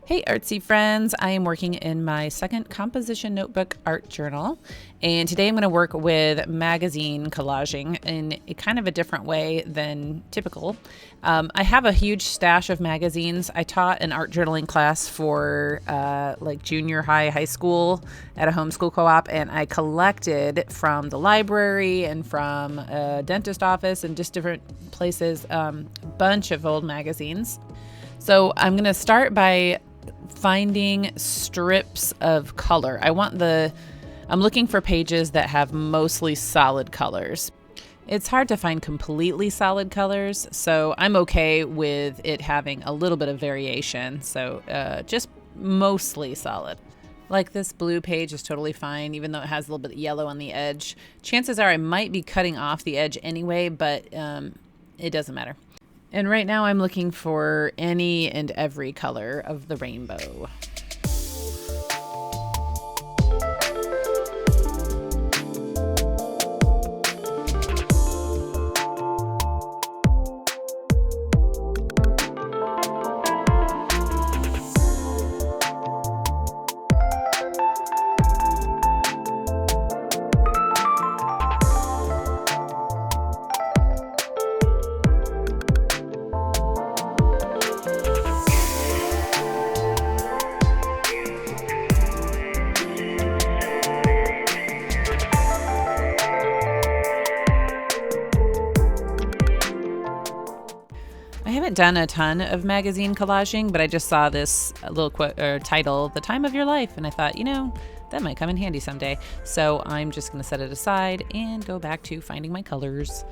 Hey artsy friends, I am working in my second composition notebook art journal, and today I'm going to work with magazine collaging in a kind of a different way than typical. I have a huge stash of magazines. I taught an art journaling class for like junior high school at a homeschool co-op, and I collected from the library and from a dentist office and just different places a bunch of old magazines. So I'm going to start by finding strips of color. I'm looking for pages that have mostly solid colors. It's hard to find completely solid colors, so I'm okay with it having a little bit of variation. So just mostly solid. Like this blue page is totally fine, even though it has a little bit of yellow on the edge. Chances are I might be cutting off the edge anyway, but it doesn't matter. And right now I'm looking for any and every color of the rainbow. I haven't done a ton of magazine collaging, but I just saw this little quote or title, "The Time of Your Life," and I thought, that might come in handy someday. So I'm just going to set it aside and go back to finding my colors.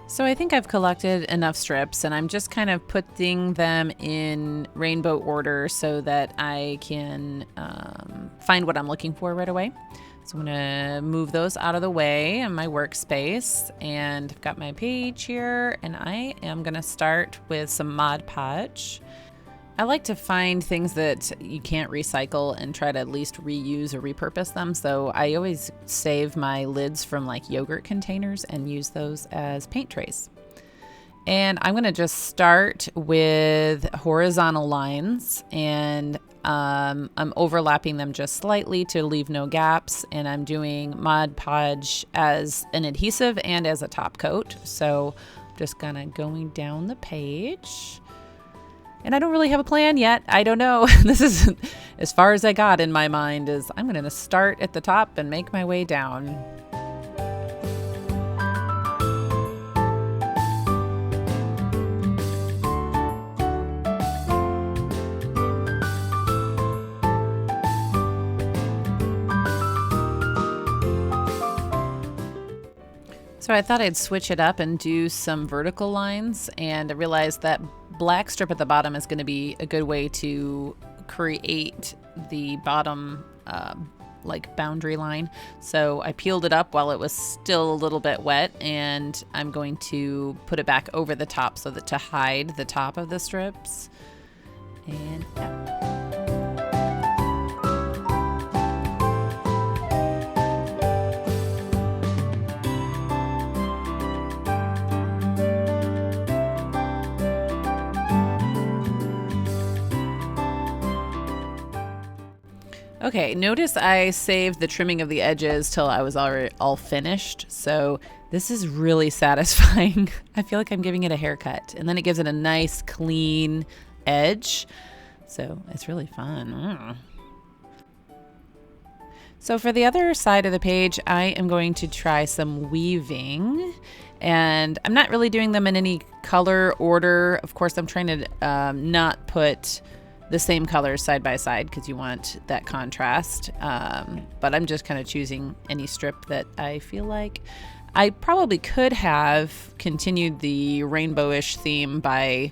So I think I've collected enough strips, and I'm just kind of putting them in rainbow order so that I can find what I'm looking for right away. So I'm gonna move those out of the way in my workspace, and I've got my page here, and I am gonna start with some Mod Podge. I like to find things that you can't recycle and try to at least reuse or repurpose them. So I always save my lids from like yogurt containers and use those as paint trays. And I'm gonna just start with horizontal lines, and I'm overlapping them just slightly to leave no gaps. And I'm doing Mod Podge as an adhesive and as a top coat. So I'm just gonna going down the page. And I don't really have a plan yet. I don't know. This is as far as I got in my mind. Is I'm going to start at the top and make my way down. So I thought I'd switch it up and do some vertical lines, and I realized that black strip at the bottom is going to be a good way to create the bottom like boundary line. So I peeled it up while it was still a little bit wet, and I'm going to put it back over the top so that to hide the top of the strips. And yeah. Okay, notice I saved the trimming of the edges till I was already all finished. So this is really satisfying. I feel like I'm giving it a haircut, and then it gives it a nice clean edge. So it's really fun. So for the other side of the page, I am going to try some weaving, and I'm not really doing them in any color order. Of course, I'm trying to not put the same colors side by side because you want that contrast. But I'm just kind of choosing any strip that I feel like. I probably could have continued the rainbowish theme by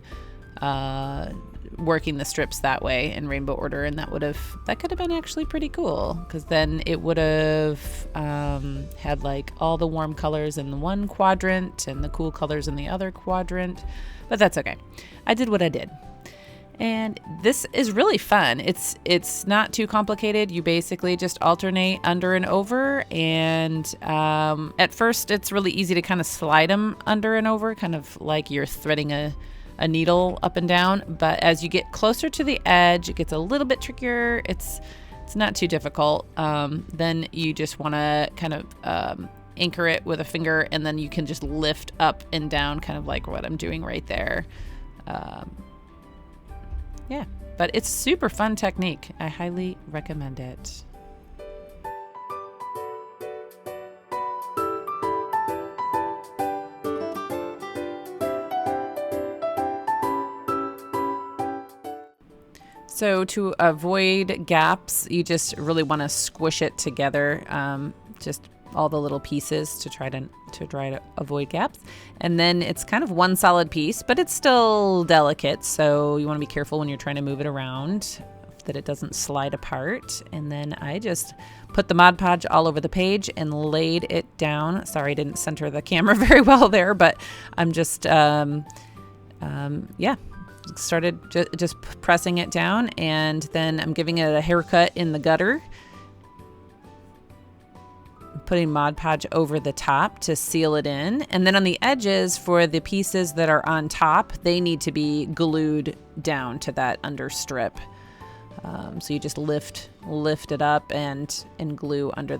working the strips that way in rainbow order, and that could have been actually pretty cool, because then it would have had like all the warm colors in the one quadrant and the cool colors in the other quadrant, but that's okay. I did what I did. And this is really fun. It's not too complicated. You basically just alternate under and over, and at first it's really easy to kind of slide them under and over, kind of like you're threading a needle up and down. But as you get closer to the edge, it gets a little bit trickier. It's not too difficult. Then you just want to kind of anchor it with a finger, and then you can just lift up and down, kind of like what I'm doing right there. Yeah, but it's super fun technique. I highly recommend it. So to avoid gaps, you just really want to squish it together, just all the little pieces to try to avoid gaps. And then it's kind of one solid piece, but it's still delicate, so you want to be careful when you're trying to move it around that it doesn't slide apart. And then I just put the Mod Podge all over the page and laid it down. Sorry, I didn't center the camera very well there, but I'm just started just pressing it down, and then I'm giving it a haircut in the gutter, putting Mod Podge over the top to seal it in. And then on the edges, for the pieces that are on top, they need to be glued down to that under strip. So you just lift it up and glue under over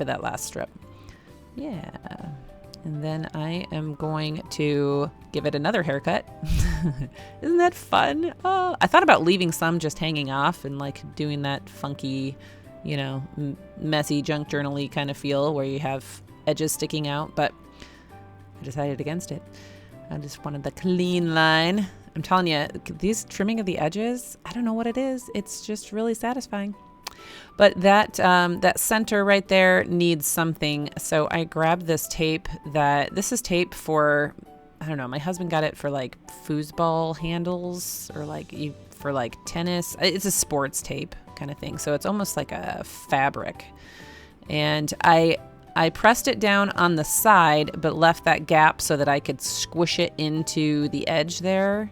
that last strip. Yeah. And then I am going to give it another haircut. Isn't that fun? Oh, I thought about leaving some just hanging off and like doing that funky, messy junk journal-y kind of feel where you have edges sticking out, but I decided against it. I just wanted the clean line. I'm telling you, these trimming of the edges, I don't know what it is. It's just really satisfying. But that center right there needs something. So I grabbed this tape this is tape for, I don't know, my husband got it for like foosball handles or for like tennis. It's a sports tape kind of thing. So it's almost like a fabric. And I pressed it down on the side, but left that gap so that I could squish it into the edge there,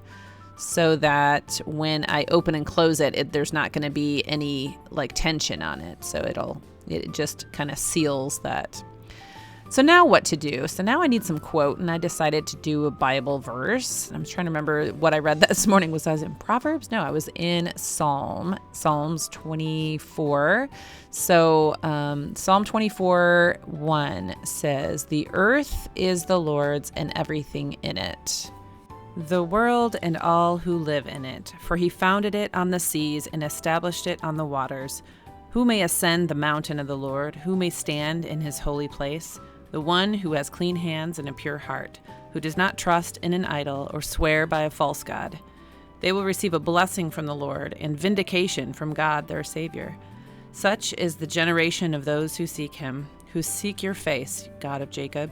so that when I open and close it, there's not going to be any like tension on it. So it just kind of seals that. So now what to do? So now I need some quote, and I decided to do a Bible verse. I'm trying to remember what I read this morning. Was I in Proverbs? No, I was in Psalms 24. So Psalm 24:1 says, "The earth is the Lord's and everything in it, the world and all who live in it. For he founded it on the seas and established it on the waters. Who may ascend the mountain of the Lord? Who may stand in his holy place? The one who has clean hands and a pure heart, who does not trust in an idol or swear by a false god. They will receive a blessing from the Lord and vindication from God their Savior. Such is the generation of those who seek him, who seek your face, God of Jacob.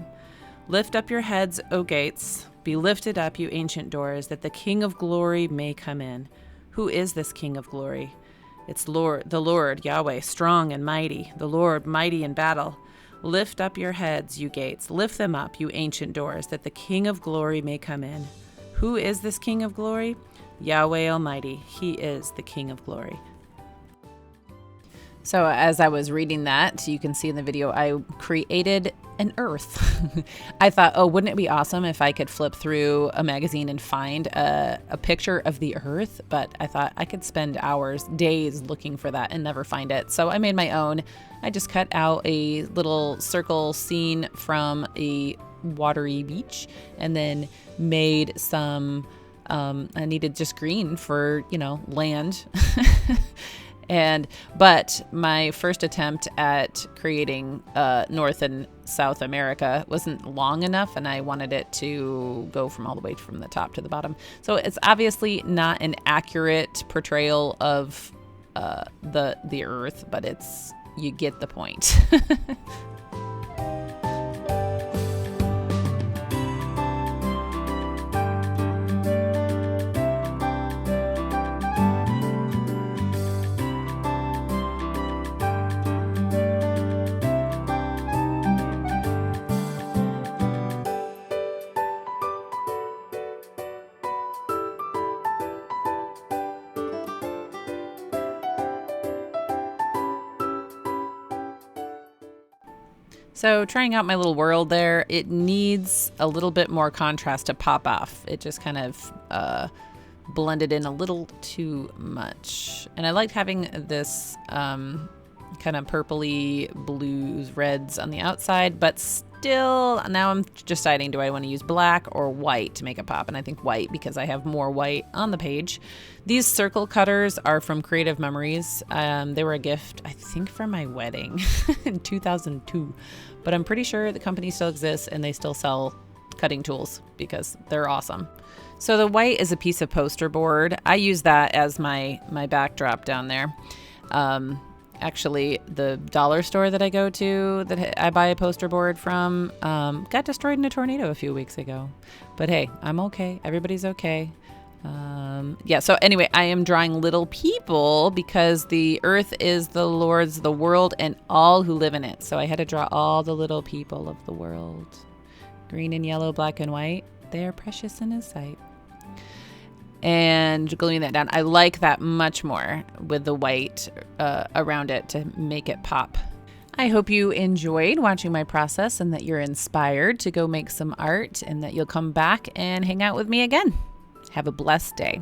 Lift up your heads, O gates. Be lifted up, you ancient doors, that the King of glory may come in. Who is this King of glory? It's the Lord, Yahweh, strong and mighty, the Lord, mighty in battle. Lift up your heads, you gates. Lift them up, you ancient doors, that the King of glory may come in. Who is this King of glory? Yahweh Almighty. He is the King of glory." So as I was reading that, you can see in the video, I created an earth. I thought, oh, wouldn't it be awesome if I could flip through a magazine and find a picture of the earth? But I thought I could spend hours, days looking for that and never find it. So I made my own. I just cut out a little circle scene from a watery beach, and then made some, I needed just green for, land. But my first attempt at creating North and South America wasn't long enough, and I wanted it to go from all the way from the top to the bottom. So it's obviously not an accurate portrayal of the Earth, but you get the point. So trying out my little world there, it needs a little bit more contrast to pop off. It just kind of blended in a little too much. And I liked having this kind of purpley blues, reds on the outside, but still now I'm deciding, do I want to use black or white to make it pop? And I think white, because I have more white on the page. These circle cutters are from Creative Memories. They were a gift, I think, for my wedding in 2002. But I'm pretty sure the company still exists and they still sell cutting tools because they're awesome. So the white is a piece of poster board. I use that as my backdrop down there. Actually, the dollar store that I go to that I buy a poster board from got destroyed in a tornado a few weeks ago. But hey, I'm okay. Everybody's okay. Yeah, so anyway, I am drawing little people because the earth is the Lord's, the world, and all who live in it. So I had to draw all the little people of the world. Green and yellow, black and white. They are precious in His sight. And gluing that down. I like that much more with the white around it to make it pop. I hope you enjoyed watching my process and that you're inspired to go make some art and that you'll come back and hang out with me again. Have a blessed day.